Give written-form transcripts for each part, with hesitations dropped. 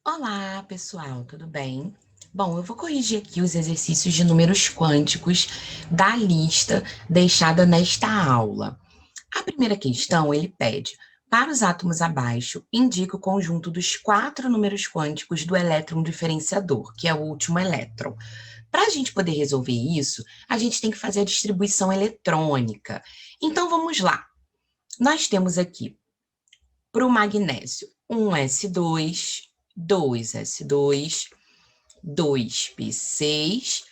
Olá, pessoal, tudo bem? Bom, eu vou corrigir aqui os exercícios de números quânticos da lista deixada nesta aula. A primeira questão, ele pede, para os átomos abaixo, indique o conjunto dos quatro números quânticos do elétron diferenciador, que é o último elétron. Para a gente poder resolver isso, a gente tem que fazer a distribuição eletrônica. Então, vamos lá. Nós temos aqui, para o magnésio, um S2, 2S2, 2p6,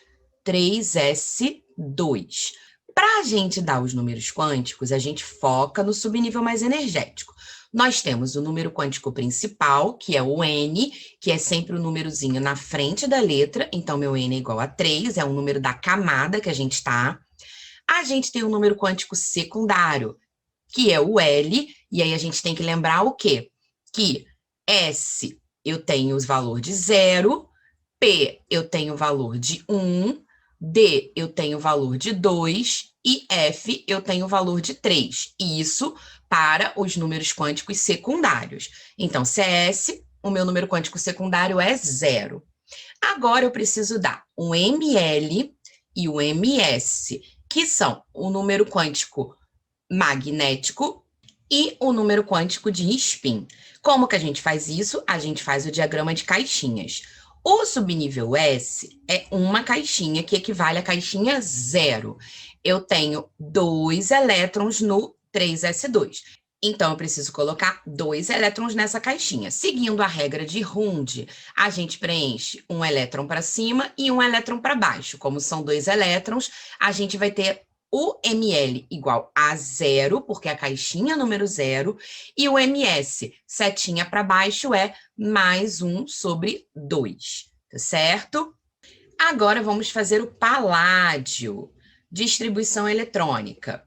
3s2. Para a gente dar os números quânticos, a gente foca no subnível mais energético. Nós temos o número quântico principal, que é o N, que é sempre o númerozinho na frente da letra. Então, meu N é igual a 3, é o número da camada que a gente está. A gente tem o número quântico secundário, que é o L, e aí a gente tem que lembrar o quê? Que S eu tenho os valores de 0, P eu tenho o valor de 1, D eu tenho o valor de 2 e F eu tenho o valor de 3. Isso para os números quânticos secundários. Então, se é S, o meu número quântico secundário é 0. Agora eu preciso dar um ml e o ms, que são o número quântico magnético e o número quântico de spin. Como que a gente faz isso? A gente faz o diagrama de caixinhas. O subnível S é uma caixinha que equivale à caixinha zero. Eu tenho 2 elétrons no 3s2. Então, eu preciso colocar 2 elétrons nessa caixinha. Seguindo a regra de Hund, a gente preenche um elétron para cima e um elétron para baixo. Como são 2 elétrons, a gente vai ter o ml igual a 0, porque é a caixinha número 0, e o ms, setinha para baixo, é mais 1 sobre 2, tá certo? Agora vamos fazer o paládio, distribuição eletrônica.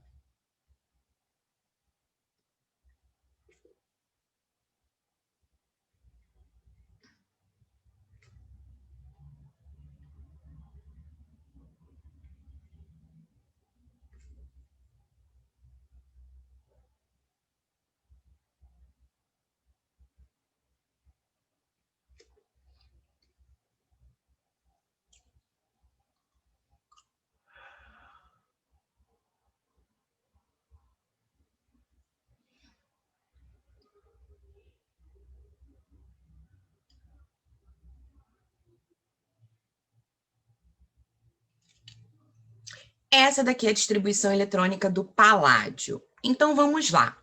Essa daqui é a distribuição eletrônica do paládio. Então vamos lá.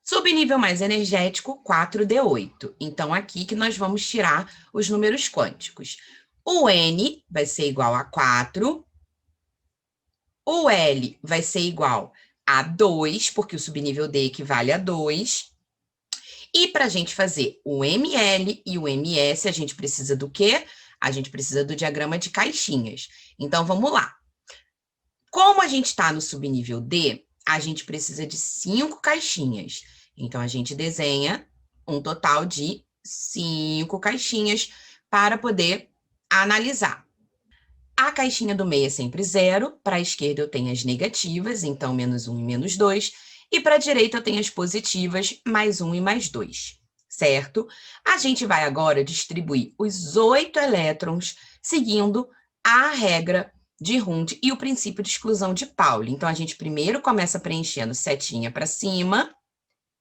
Subnível mais energético, 4d8. Então, aqui que nós vamos tirar os números quânticos. O N vai ser igual a 4, o L vai ser igual a 2, porque o subnível D equivale a 2. E para a gente fazer o ML e o MS, a gente precisa do quê? A gente precisa do diagrama de caixinhas. Então, vamos lá. Como a gente está no subnível D, a gente precisa de 5 caixinhas. Então, a gente desenha um total de 5 caixinhas para poder analisar. A caixinha do meio é sempre 0, para a esquerda eu tenho as negativas, então menos 1 e menos 2, e para a direita eu tenho as positivas, mais 1 e mais 2, certo? A gente vai agora distribuir os 8 elétrons seguindo a regra de Hund e o princípio de exclusão de Pauli. Então, a gente primeiro começa preenchendo setinha para cima.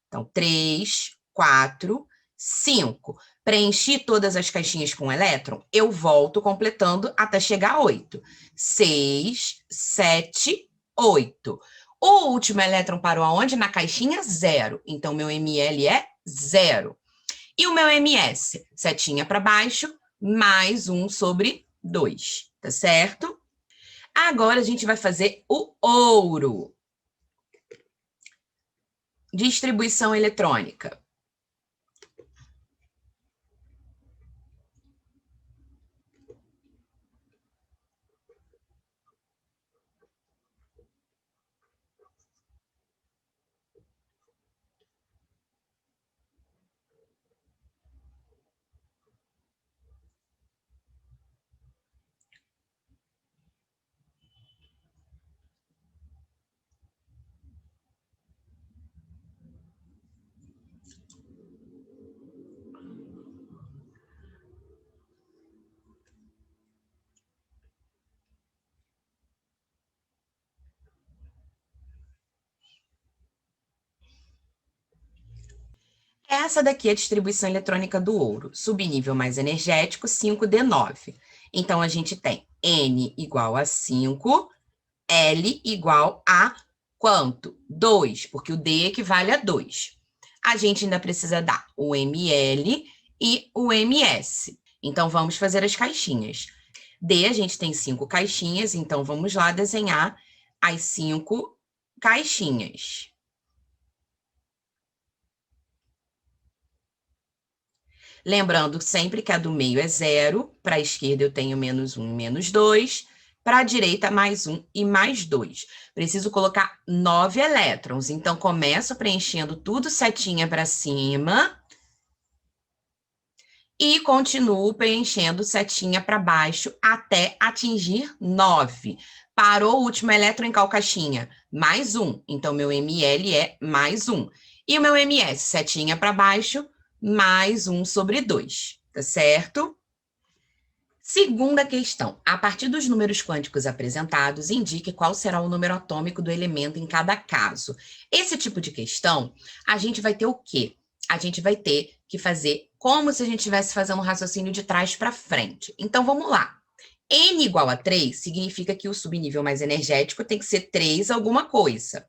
Então, 3, 4, 5. Preenchi todas as caixinhas com elétron, eu volto completando até chegar a 8. 6, 7, 8. O último elétron parou aonde? Na caixinha 0. Então, meu ml é 0. E o meu ms? Setinha para baixo, mais 1 sobre 2. Tá certo? Agora, a gente vai fazer o ouro. Distribuição eletrônica. Essa daqui é a distribuição eletrônica do ouro. Subnível mais energético, 5D9. Então, a gente tem N igual a 5, L igual a quanto? 2, porque o D equivale a 2. A gente ainda precisa dar o ml e o ms. Então, vamos fazer as caixinhas. D, a gente tem 5 caixinhas, então vamos lá desenhar as 5 caixinhas. Lembrando sempre que a do meio é 0, para a esquerda eu tenho menos 1 e menos 2, para a direita mais 1 e mais 2. Preciso colocar 9 elétrons, então começo preenchendo tudo setinha para cima e continuo preenchendo setinha para baixo até atingir 9. Parou o último elétron em qual caixinha? Mais 1, então meu ml é mais 1. E o meu ms, setinha para baixo, mais 1 sobre 2, tá certo? Segunda questão. A partir dos números quânticos apresentados, indique qual será o número atômico do elemento em cada caso. Esse tipo de questão, a gente vai ter o quê? A gente vai ter que fazer como se a gente estivesse fazendo um raciocínio de trás para frente. Então, vamos lá. N igual a 3 significa que o subnível mais energético tem que ser 3 alguma coisa.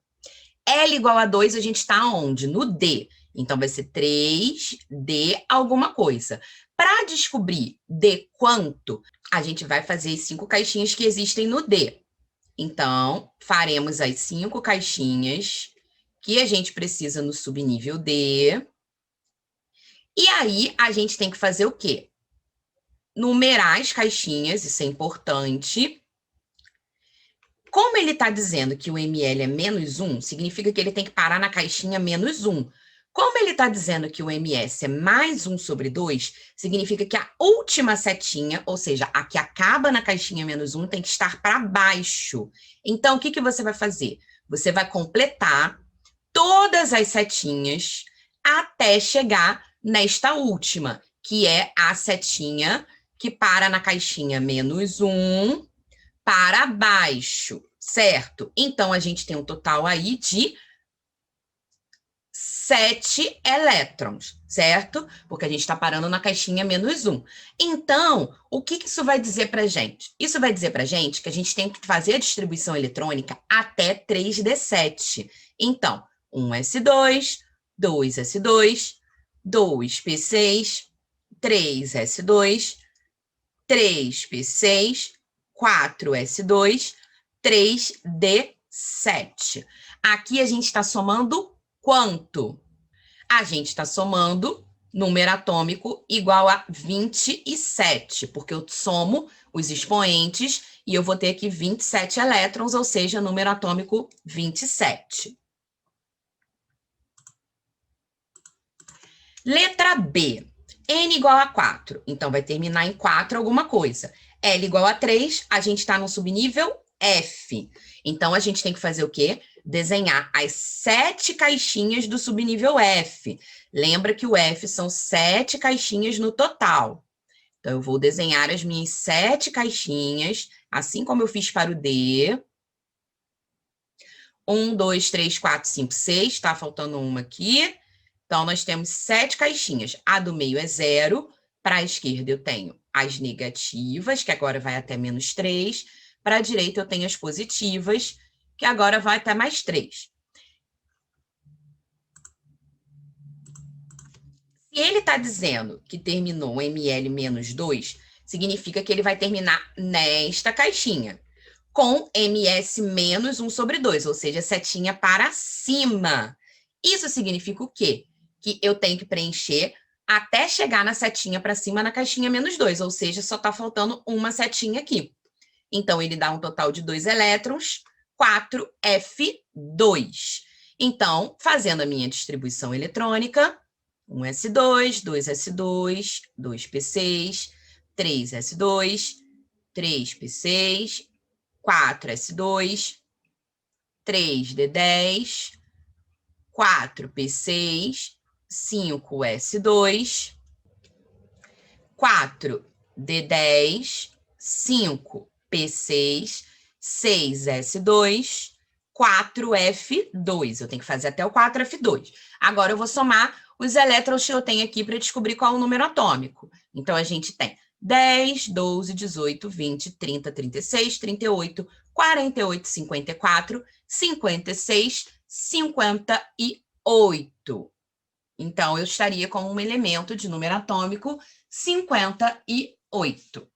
L igual a 2, a gente está onde? No D. Então, vai ser 3D alguma coisa. Para descobrir D quanto, a gente vai fazer as 5 caixinhas que existem no D. Então, faremos as 5 caixinhas que a gente precisa no subnível D. E aí, a gente tem que fazer o quê? Numerar as caixinhas, isso é importante. Como ele está dizendo que o ml é menos 1, significa que ele tem que parar na caixinha menos 1. Como ele está dizendo que o ms é mais 1 sobre 2, significa que a última setinha, ou seja, a que acaba na caixinha menos 1, tem que estar para baixo. Então, o que você vai fazer? Você vai completar todas as setinhas até chegar nesta última, que é a setinha que para na caixinha menos 1, para baixo, certo? Então, a gente tem um total aí de 7 elétrons, certo? Porque a gente está parando na caixinha menos 1. Então, o que isso vai dizer para a gente? Isso vai dizer para a gente que a gente tem que fazer a distribuição eletrônica até 3d7. Então, 1s2, 2s2, 2p6, 3s2, 3p6, 4s2, 3d7. Aqui a gente está somando quanto? A gente está somando número atômico igual a 27, porque eu somo os expoentes e eu vou ter aqui 27 elétrons, ou seja, número atômico 27. Letra B. N igual a 4, então vai terminar em 4 alguma coisa. L igual a 3, a gente está no subnível F. Então, a gente tem que fazer o quê? Desenhar as 7 caixinhas do subnível F. Lembra que o F são 7 caixinhas no total. Então, eu vou desenhar as minhas 7 caixinhas, assim como eu fiz para o D. 1, 2, 3, 4, 5, 6. Tá faltando uma aqui. Então, nós temos 7 caixinhas. A do meio é 0. Para a esquerda, eu tenho as negativas, que agora vai até menos 3. Para a direita, eu tenho as positivas, que agora vai até mais 3. Se ele está dizendo que terminou ml menos 2, significa que ele vai terminar nesta caixinha, com ms menos 1 sobre 2, ou seja, setinha para cima. Isso significa o quê? Que eu tenho que preencher até chegar na setinha para cima na caixinha menos 2, ou seja, só está faltando uma setinha aqui. Então, ele dá um total de 2 elétrons, 4F2. Então, fazendo a minha distribuição eletrônica, 1s2, 2s2, 2p6, 3s2, 3p6, 4s2, 3d10, 4p6, 5s2, 4d10, 5p6, 6s2, 4F2. Eu tenho que fazer até o 4F2. Agora eu vou somar os elétrons que eu tenho aqui para descobrir qual é o número atômico. Então, a gente tem 10, 12, 18, 20, 30, 36, 38, 48, 54, 56, 58. Então, eu estaria com um elemento de número atômico 58.